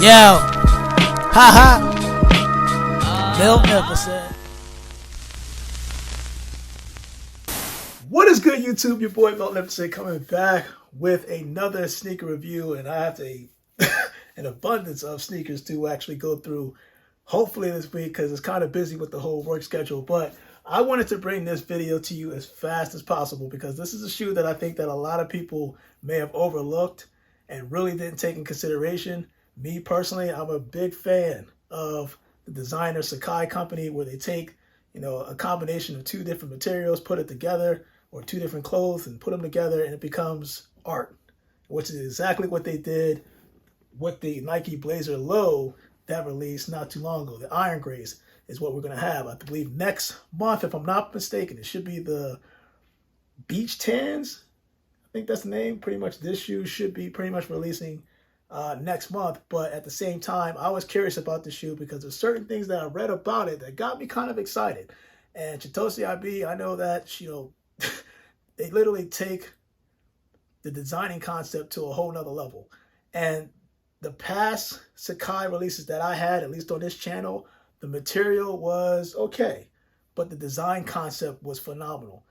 Yo, haha, Magnificent. What is good, YouTube? Your boy Magnificent coming back with another sneaker review, and I have an abundance of sneakers to actually go through, hopefully this week, because it's kind of busy with the whole work schedule. But I wanted to bring this video to you as fast as possible because this is a shoe that I think that a lot of people may have overlooked and really didn't take in consideration. Me personally, I'm a big fan of the designer Sacai company, where they take, a combination of two different materials, put it together, or two different clothes and put them together, and it becomes art, which is exactly what they did with the Nike Blazer Low that released not too long ago. The Iron Grays is what we're going to have, I believe, next month, if I'm not mistaken. It should be the Beach Tans. I think that's the name. Pretty much this shoe should be pretty much releasing next month. But at the same time, I was curious about the shoe because there's certain things that I read about it that got me kind of excited. And Chitosi IB, I know that, they literally take the designing concept to a whole nother level. And the past Sacai releases that I had, at least on this channel, the material was okay, but the design concept was phenomenal.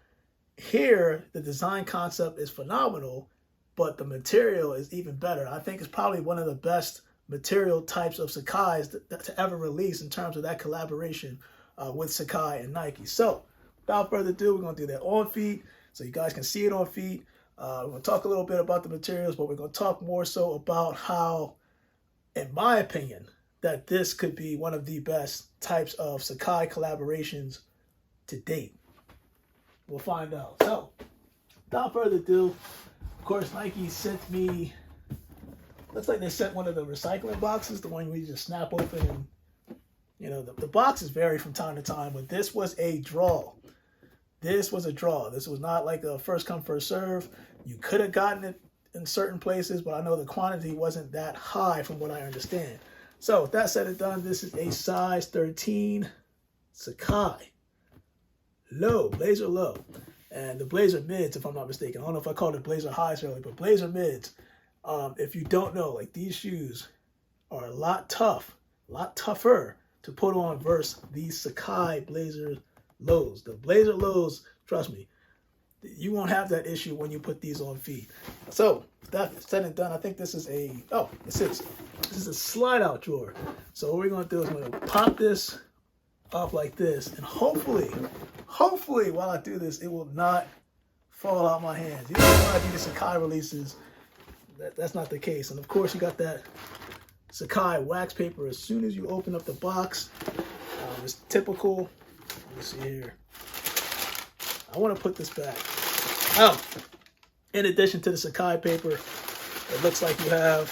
Here, the design concept is phenomenal, but the material is even better. I think it's probably one of the best material types of Sacai's to ever release in terms of that collaboration with Sacai and Nike. So, without further ado, we're going to do that on feet so you guys can see it on feet. We're going to talk a little bit about the materials, but we're going to talk more so about how, in my opinion, that this could be one of the best types of Sacai collaborations to date. We'll find out. So, without further ado, of course, Nike sent me, looks like they sent one of the recycling boxes, the one where you just snap open and, the boxes vary from time to time, but this was a draw. This was a draw. This was not like a first come, first serve. You could have gotten it in certain places, but I know the quantity wasn't that high from what I understand. So with that said and done, this is a size 13 Sacai Low, Blazer Low. And the Blazer Mids, if I'm not mistaken. I don't know if I called it Blazer Highs earlier, but Blazer Mids, if you don't know, like, these shoes are a lot tougher to put on versus these Sacai Blazer Lows. The Blazer Lows, trust me, you won't have that issue when you put these on feet. So, that said and done, I think this is this is a slide out drawer. So what we're going to do is I'm going to pop this up like this, and hopefully while I do this, it will not fall out my hands. Usually when I do the Sacai releases, that's not the case. And of course, you got that Sacai wax paper as soon as you open up the box. It's typical. Let me see here. I want to put this back. Oh, in addition to the Sacai paper, it looks like you have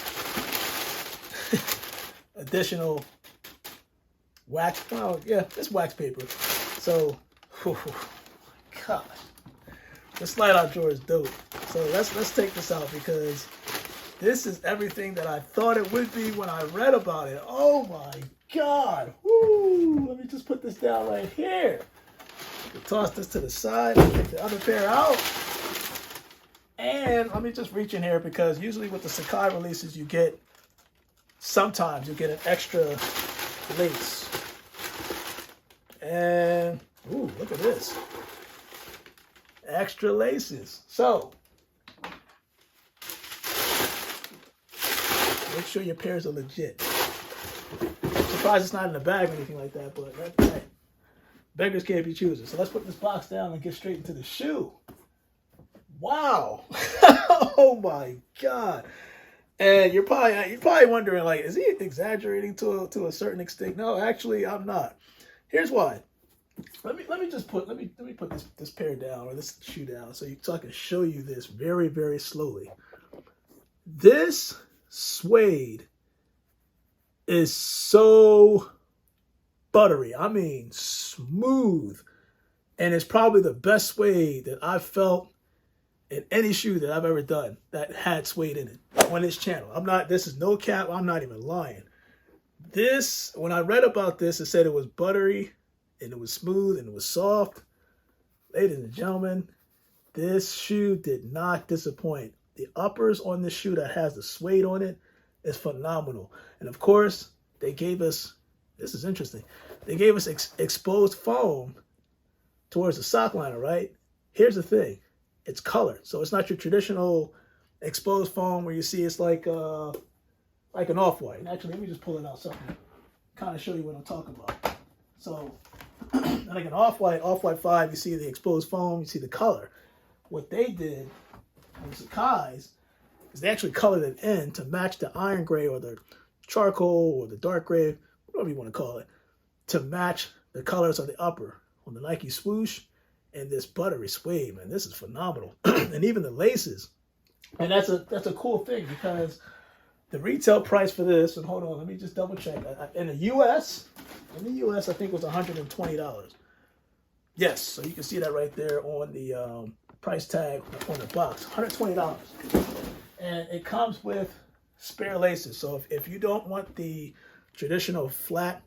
additional wax. Oh, yeah, it's wax paper. So, gosh, the slide out drawer is dope. So let's take this out because this is everything that I thought it would be when I read about it. Oh my God. Woo. Let me just put this down right here. Toss this to the side. Take the other pair out. And let me just reach in here because usually with the Sacai releases, sometimes you get an extra lace. And, ooh, look at this. Extra laces. So, make sure your pairs are legit. I'm surprised it's not in a bag or anything like that, but hey, beggars can't be choosers. So let's put this box down and get straight into the shoe. Wow. Oh my God. And you're probably wondering, like, is he exaggerating to a certain extent? No, actually, I'm not. Here's why. Let me put this pair down, or this shoe down, so I can show you this very, very slowly. This suede is so buttery. I mean, smooth. And it's probably the best suede that I've felt in any shoe that I've ever done that had suede in it on this channel. This is no cap. I'm not even lying. This, when I read about this, it said it was buttery and it was smooth and it was soft. Ladies and gentlemen, this shoe did not disappoint. The uppers on this shoe that has the suede on it, is phenomenal. And of course, they gave us, this is interesting, they gave us exposed foam towards the sock liner, right? Here's the thing, it's colored. So it's not your traditional exposed foam where you see it's like an off-white. Actually, let me just pull it out so I can kind of show you what I'm talking about. So like an off-white 5, you see the exposed foam, you see the color. What they did on the Sacai's is they actually colored it in to match the iron gray or the charcoal or the dark gray, whatever you want to call it, to match the colors of the upper on the Nike swoosh and this buttery suede, man. This is phenomenal. And even the laces. And that's a cool thing because the retail price for this, and hold on, let me just double check. In the US, I think it was $120. Yes, so you can see that right there on the price tag on the box, $120. And it comes with spare laces. So if you don't want the traditional flat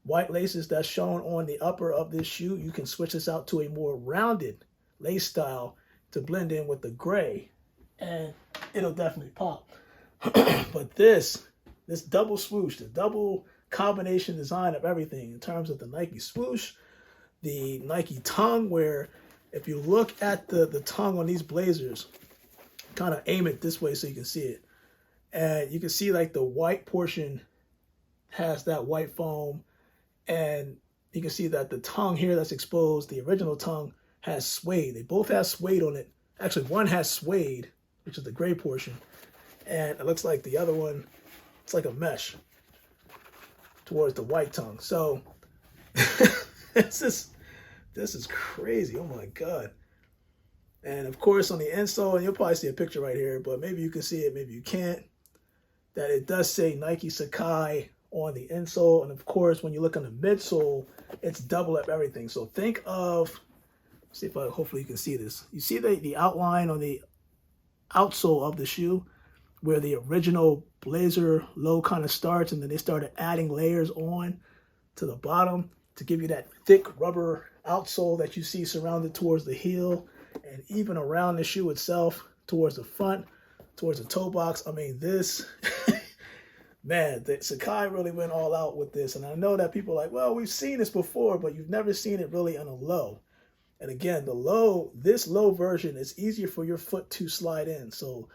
white laces that's shown on the upper of this shoe, you can switch this out to a more rounded lace style to blend in with the gray, and it'll definitely pop. But this double swoosh, the double combination design of everything in terms of the Nike swoosh, the Nike tongue, where if you look at the tongue on these blazers, kind of aim it this way so you can see it. And you can see like the white portion has that white foam, and you can see that the tongue here that's exposed, the original tongue, has suede. They both have suede on it. Actually, one has suede, which is the gray portion, and it looks like the other one, it's like a mesh towards the white tongue. So this is crazy. Oh my God. And of course on the insole, and you'll probably see a picture right here, but maybe you can see it, maybe you can't, that it does say Nike Sacai on the insole. And of course, when you look on the midsole, it's double up everything. So think of, see if hopefully you can see this. You see the outline on the outsole of the shoe where the original blazer low kind of starts, and then they started adding layers on to the bottom to give you that thick rubber outsole that you see surrounded towards the heel and even around the shoe itself towards the front, towards the toe box. I mean, this, man, the Sacai really went all out with this. And I know that people are like, well, we've seen this before, but you've never seen it really on a low. And again, this low version is easier for your foot to slide in. So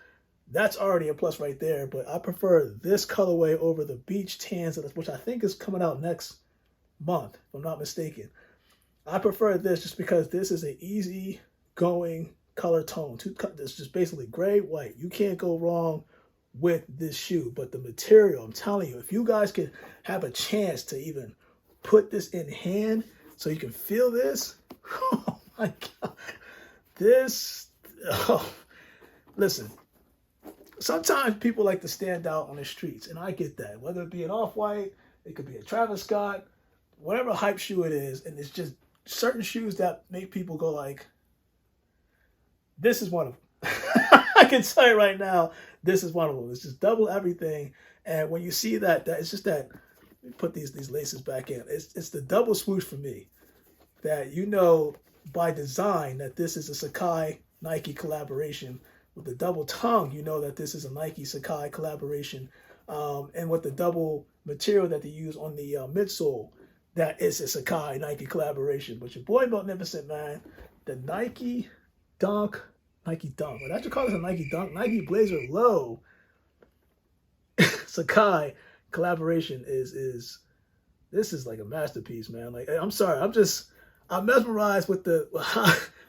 that's already a plus right there. But I prefer this colorway over the beach tans, which I think is coming out next month, if I'm not mistaken. I prefer this just because this is an easy going color tone. It's just basically gray, white. You can't go wrong with this shoe. But the material, I'm telling you, if you guys could have a chance to even put this in hand so you can feel this, oh my God, this, oh, listen, sometimes people like to stand out on the streets, and I get that, whether it be an Off-White, it could be a Travis Scott, whatever hype shoe it is, and it's just certain shoes that make people go like, this is one of them. I can tell you right now, this is one of them. It's just double everything. And when you see that it's just that, put these laces back in. It's the double swoosh for me that you know by design that this is a Sacai Nike collaboration. With the double tongue, you know that this is a Nike Sacai collaboration. And with the double material that they use on the midsole, that is a Sacai Nike collaboration. But your boy Magnificent, man, the Nike Dunk, well, I should call this a Nike Dunk, Nike Blazer Low Sacai collaboration is this is like a masterpiece, man. Like, I'm sorry, I'm mesmerized with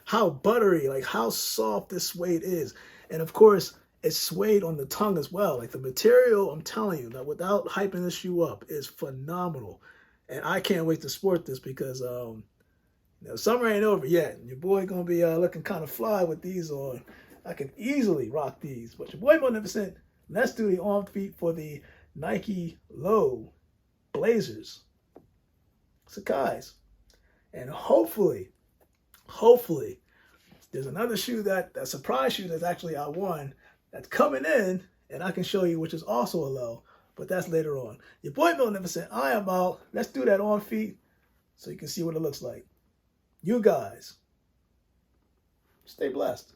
how buttery, like how soft this suede is. And of course, it's suede on the tongue as well. Like the material, I'm telling you, that without hyping this shoe up, is phenomenal. And I can't wait to sport this because summer ain't over yet. Your boy gonna be looking kind of fly with these on. I can easily rock these. But your boy Magnificent, let's do the on feet for the Nike Low Blazers, Sacai's. And hopefully, there's another shoe that surprise shoe that's actually I won that's coming in, and I can show you, which is also a low, but that's later on. Your boy Magnificent, I am out. Let's do that on feet so you can see what it looks like. You guys, stay blessed.